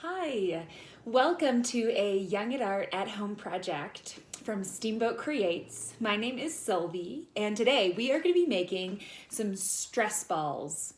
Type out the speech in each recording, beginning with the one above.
Hi, welcome to a Young at Art at Home project from Steamboat Creates. My name is Sylvie, and today we are going to be making some stress balls.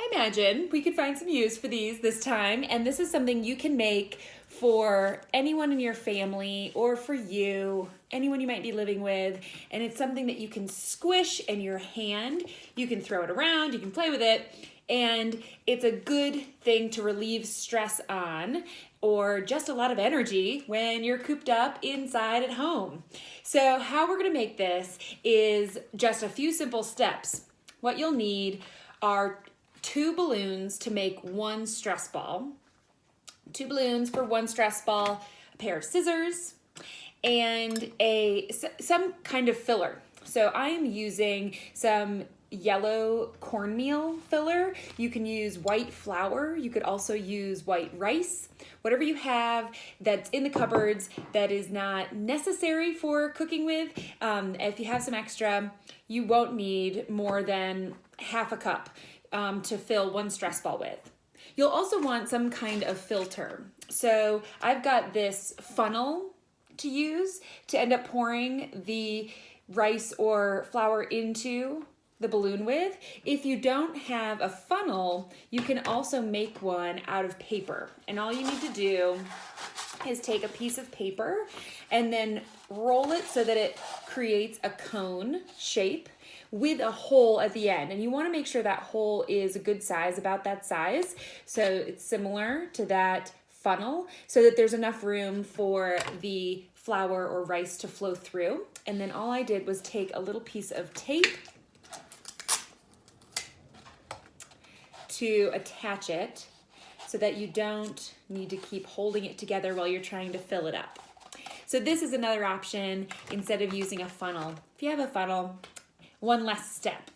I imagine we could find some use for these this time, and this is something you can make for anyone in your family or for you, anyone you might be living with, and it's something that you can squish in your hand. You can throw it around, you can play with it, and it's a good thing to relieve stress on or just a lot of energy when you're cooped up inside at home. So how we're going to make this is just a few simple steps. What you'll need are 2 balloons to make 1 stress ball, 2 balloons for 1 stress ball, a pair of scissors, and some kind of filler. So I am using some yellow cornmeal filler. You can use white flour. You could also use white rice. Whatever you have that's in the cupboards that is not necessary for cooking with. If you have some extra, you won't need more than half a cup to fill 1 stress ball with. You'll also want some kind of filter. So I've got this funnel to use to end up pouring the rice or flour into the balloon with. If you don't have a funnel, you can also make one out of paper. And all you need to do is take a piece of paper and then roll it so that it creates a cone shape with a hole at the end. And you want to make sure that hole is a good size, about that size. So it's similar to that funnel so that there's enough room for the flour or rice to flow through. And then all I did was take a little piece of tape to attach it so that you don't need to keep holding it together while you're trying to fill it up. So this is another option instead of using a funnel. If you have a funnel, one less step.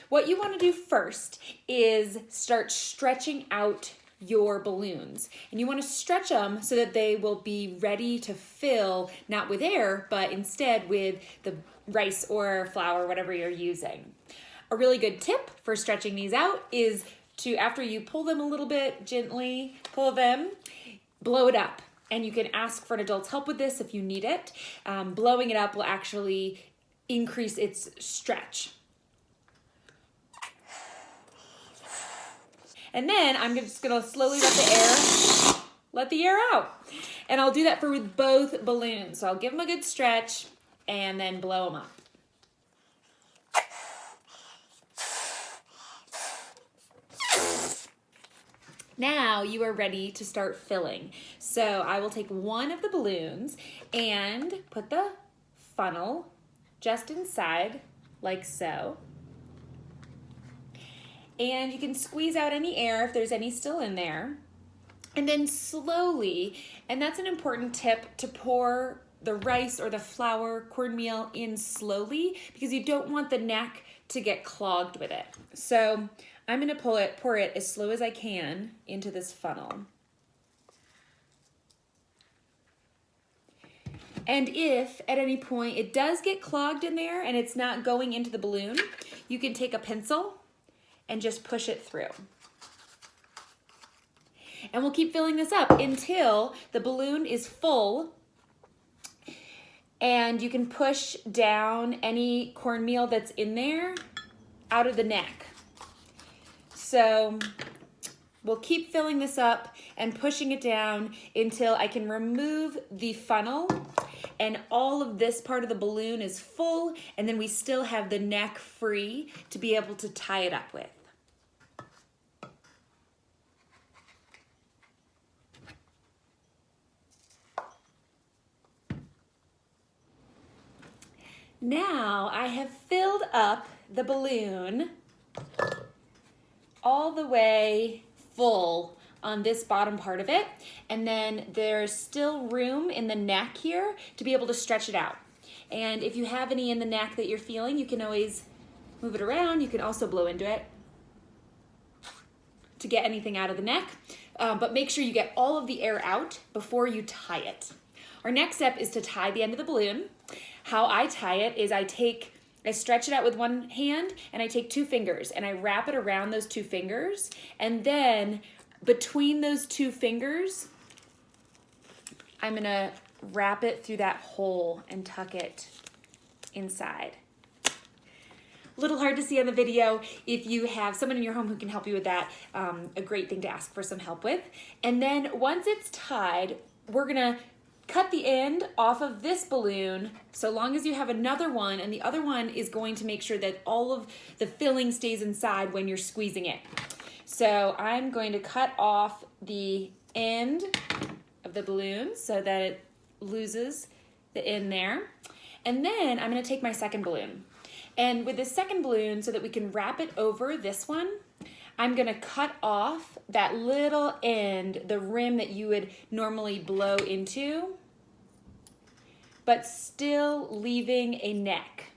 What you want to do first is start stretching out your balloons. And you want to stretch them so that they will be ready to fill, not with air, but instead with the rice or flour, whatever you're using. A really good tip for stretching these out is to, after you pull them a little bit, gently pull them, blow it up. And you can ask for an adult's help with this if you need it. Blowing it up will actually increase its stretch. And then I'm just gonna slowly let the air out. And I'll do that for with both balloons. So I'll give them a good stretch and then blow them up. Now you are ready to start filling. So I will take one of the balloons and put the funnel just inside, like so. And you can squeeze out any air if there's any still in there. And then slowly, and that's an important tip, to pour the rice or the flour, cornmeal in slowly because you don't want the neck to get clogged with it. So I'm gonna pour it as slow as I can into this funnel. And if at any point it does get clogged in there and it's not going into the balloon, you can take a pencil and just push it through. And we'll keep filling this up until the balloon is full, and you can push down any cornmeal that's in there out of the neck. So we'll keep filling this up and pushing it down until I can remove the funnel and all of this part of the balloon is full, and then we still have the neck free to be able to tie it up with. Now I have filled up the balloon all the way full on this bottom part of it, and then there's still room in the neck here to be able to stretch it out. And if you have any in the neck that you're feeling, you can always move it around. You can also blow into it to get anything out of the neck, but make sure you get all of the air out before you tie it. Our next step is to tie the end of the balloon. How I tie it is I stretch it out with one hand and I take 2 fingers and I wrap it around those 2 fingers, and then between those two fingers, I'm gonna wrap it through that hole and tuck it inside. A little hard to see on the video. If you have someone in your home who can help you with that, a great thing to ask for some help with. And then once it's tied, we're gonna cut the end off of this balloon so long as you have another one, and the other one is going to make sure that all of the filling stays inside when you're squeezing it. So I'm going to cut off the end of the balloon so that it loses the end there. And then I'm gonna take my second balloon. And with the second balloon, so that we can wrap it over this one, I'm gonna cut off that little end, the rim that you would normally blow into, but still leaving a neck.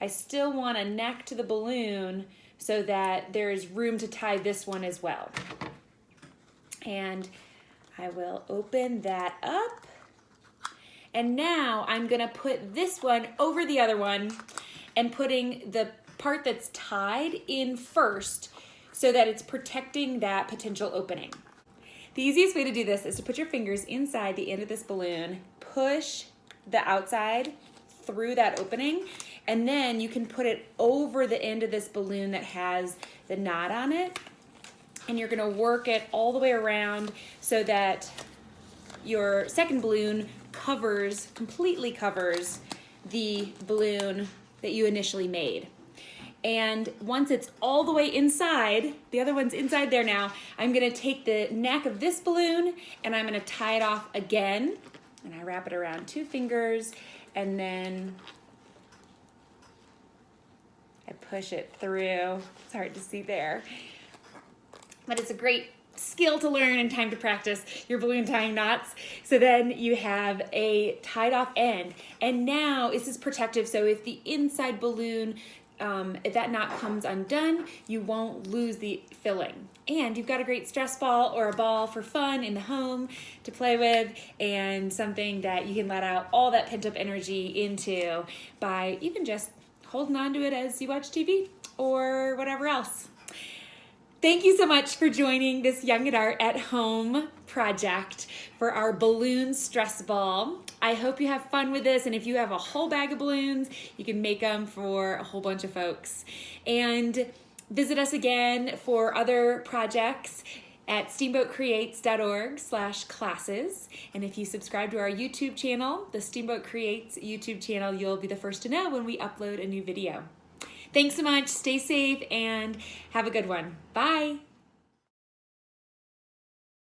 I still want a neck to the balloon so that there is room to tie this one as well. And I will open that up. And now I'm gonna put this one over the other one and putting the part that's tied in first so that it's protecting that potential opening. The easiest way to do this is to put your fingers inside the end of this balloon, push the outside through that opening, and then you can put it over the end of this balloon that has the knot on it, and you're gonna work it all the way around so that your second balloon completely covers the balloon that you initially made. And once it's all the way inside, the other one's inside there now, I'm gonna take the neck of this balloon and I'm gonna tie it off again. And I wrap it around 2 fingers and then I push it through. It's hard to see there. But it's a great skill to learn and time to practice your balloon tying knots. So then you have a tied off end. And now this is protective, so if the inside balloon, if that knot comes undone, you won't lose the filling. And you've got a great stress ball or a ball for fun in the home to play with, and something that you can let out all that pent up energy into by even just holding on to it as you watch TV or whatever else. Thank you so much for joining this Young at Art at Home project for our balloon stress ball. I hope you have fun with this, and if you have a whole bag of balloons, you can make them for a whole bunch of folks. And visit us again for other projects at steamboatcreates.org/classes. And if you subscribe to our YouTube channel, the Steamboat Creates YouTube channel, you'll be the first to know when we upload a new video. Thanks so much, stay safe, and have a good one. Bye.